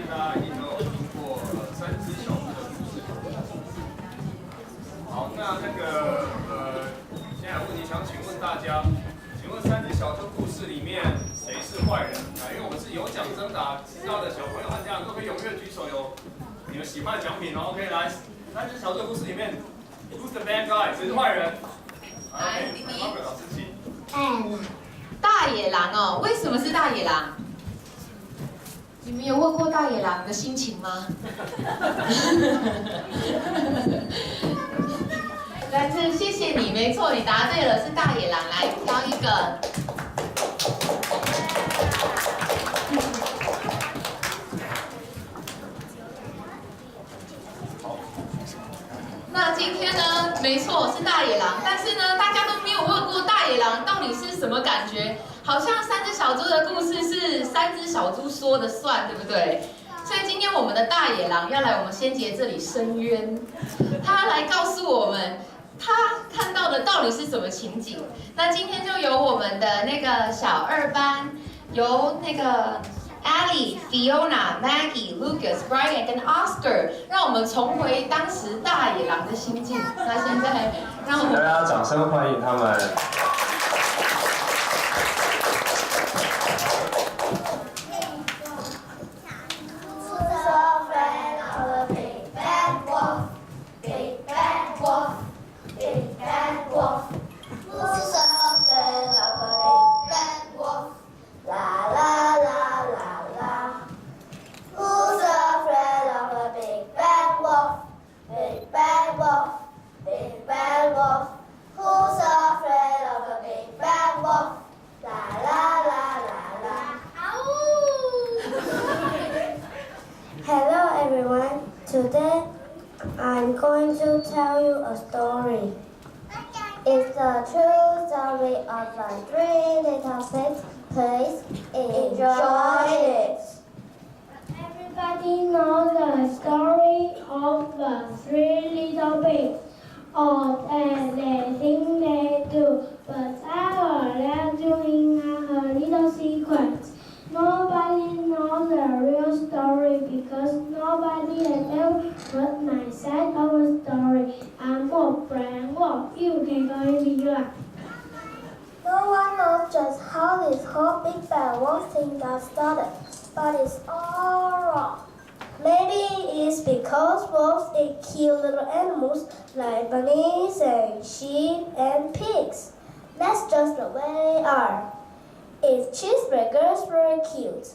大家一定都有听过三只小猪的故事。好，现在有问题想请问大家，请问三只小猪故事里面谁是坏人？因为我们是有奖征答，知道的小朋友和家长都可以踊跃举手，有你们喜欢的奖品哦。OK， 来，三只小猪的故事里面 ，Who's the bad guy？ 谁是坏人？来，弟弟，老师请。大野狼哦，为什么是大野狼？你们有问过大野狼的心情吗？但是谢谢你，没错，你答对了，是大野狼。来挑一个。那今天呢，没错是大野狼，但是呢，大家都没有问过大野狼到底是什么感觉。好像三只小猪的故事是三只小猪说的算，对不对？所以今天我们的大野狼要来我们先杰这里申冤，他来告诉我们他看到的到底是什么情景。那今天就由我们的那个小二班，由那个 Allie、Fiona、Maggie、Lucas、Brian 跟 Oscar， 让我们重回当时大野狼的心境。那现在让我们大家掌声欢迎他们。Hello everyone, today I'm going to tell you a story. It's the true story of the three little pigs. Please enjoy it. Everybody knows the story of the three little pigs. All that they think they do, but I will let you in a little secret. Nobody knows the real story because nobody has ever heard my side of the story. I'm Brian Wolf. You can go in video. No one knows just how this whole Big Bad Wolf thing got started, but it's all wrong. Maybe it's because wolves eat cute little animals like bunnies and sheep and pigs. That's just the way they are. If cheeseburgers were cute,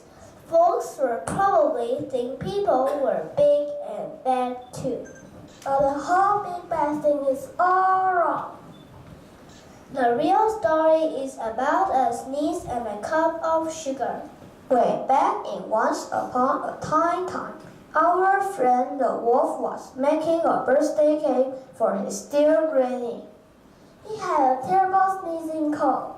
folks would probably think people were big and bad too. But the whole Big Bad thing is all wrong. The real story is about a sneeze and a cup of sugar. Way back in once upon a time, our friend the wolf was making a birthday cake for his dear granny. He had a terrible sneezing cold.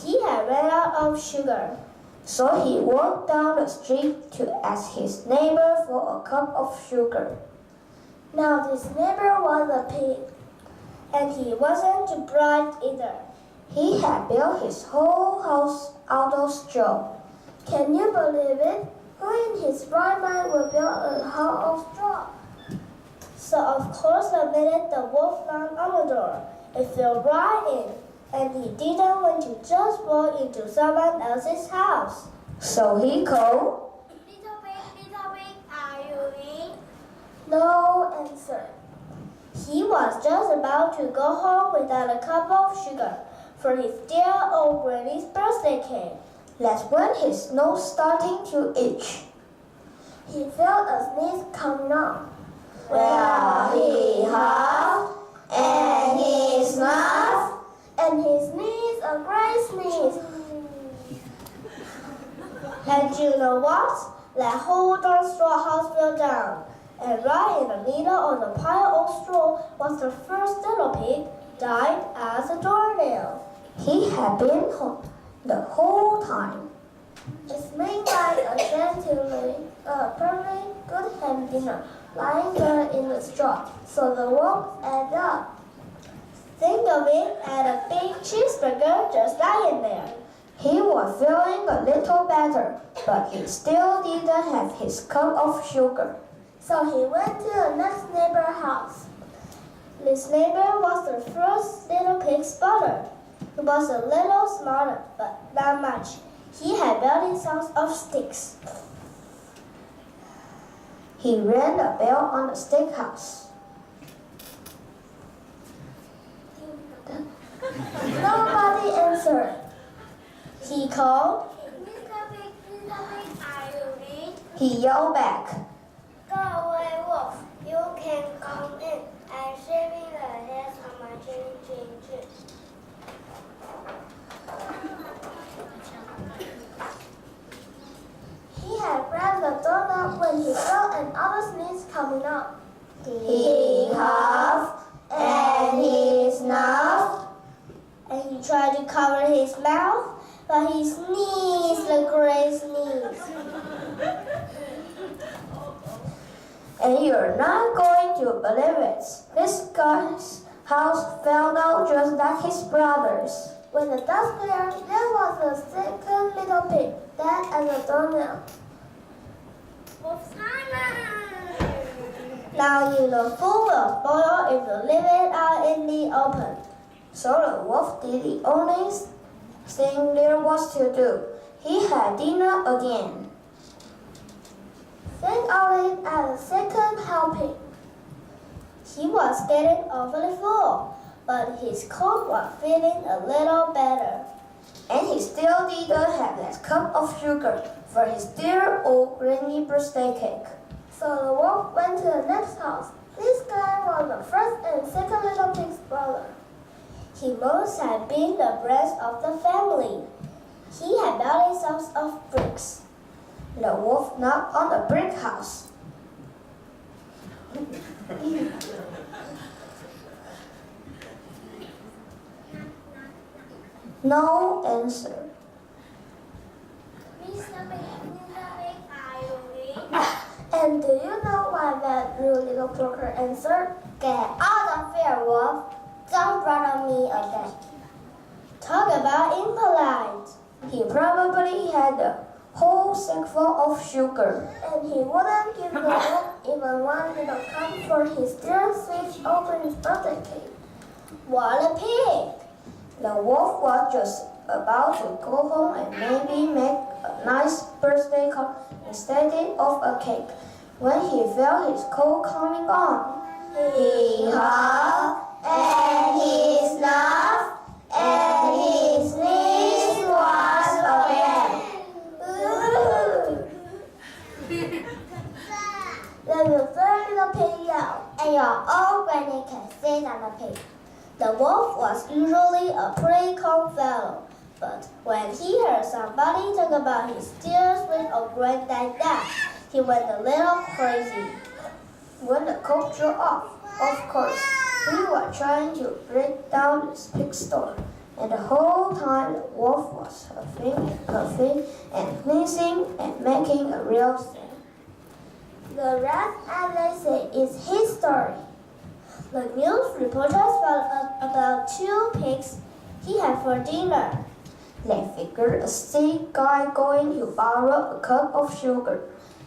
He had run out of sugar, so he walked down the street to ask his neighbor for a cup of sugar. Now this neighbor was a pig, and he wasn't bright either. He had built his whole house out of straw. Can you believe it? Who in his right mind would build a house of straw? So of course the minute the wolf knocked on the door, it fell right in, and he didn't want to just walk into someone else's house. So he called, Little pig, are you in? no answer. He was just about to go home without a cup of sugar for his dear old granny's birthday cake. That's when his nose starting to itch. He felt a sneeze coming on. Well, he huffed and he snuffed and he sneezed a great sneeze. And you know what? That whole darn straw house fell down. And right in the middle of the pile of straw was the first little pig, died as a doornail. He had been home the whole time. It's made by a perfectly good ham dinner lying there in the straw, so the wolf ate up. Think of it as a big cheeseburger just lying there. He was feeling a little better. but he still didn't have his cup of sugar. So he went to the next neighbor's house. This neighbor was the first little pig spotter. He was a little smarter, but not much. He had building songs of sticks. He rang the bell on the stick house. Nobody answered. He called. He yelled back. Go away, wolf. You can come in. I'm shaving the hairs on my chin. He had pressed the doorknob when he felt another sneeze coming up. He huffed and he snuffed, and he tried to cover his mouth, but he sneezed a great sneeze. And you're not going to believe it. This guy's house fell down just like his brother's. When the dust cleared, there was a second little pig, dead at the doornail. Now you know full well spoil if you leave it out in the open. So the wolf did the only thing there was to do. He had dinner again. Think of it as a second helping. He was getting awfully full, but his coat was feeling a little better. And he still didn't have that cup of sugar for his dear old granny birthday cake. So the wolf went to the next house. This guy was the first and second little pig's brother. He must have been the brains of the family. He had building sums of bricks. The wolf knocked on the brick house. No answer. And do you know why that rude little croaker answered? Get out of here, wolf. Don't bother me again. Talk about impolite. He probably had a whole sack full of sugar, and he wouldn't give the wolf even one little cup for his dear sweet open birthday cake. What a pig! The wolf was just about to go home and maybe make a nice birthday card instead of a cake when he felt his coat coming on. He huffed and he snuffed and he sneezed once again. Then the third little pig yelled, and your old granny can sit on the pig. The wolf was usually a pretty calm fellow, but when he heard somebody talk about his dear sweet old granny like that, he went a little crazy. When the coat drew off, of course, he was trying to break down his pig store, and the whole time the wolf was huffing and puffing and sneezing and making a real scene. The rest, as they say, is his story. The news reporters found out about 2 pigs he had for dinner. They figured a sick guy going to borrow a cup of sugar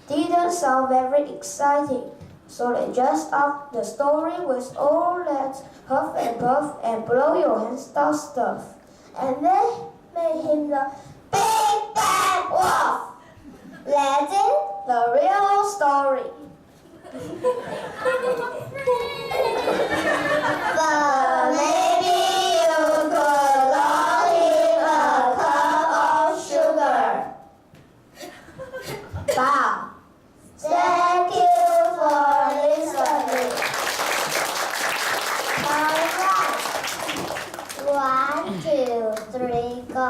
didn't sound very exciting, so they just upped the story with all that huff and puff and blow your hands out stuff. And they made him the Big Bad Wolf. Legend, the real story. But maybe you could loan him a cup of sugar. Wow. Thank you for listening. All right. 1, 2, 3, go.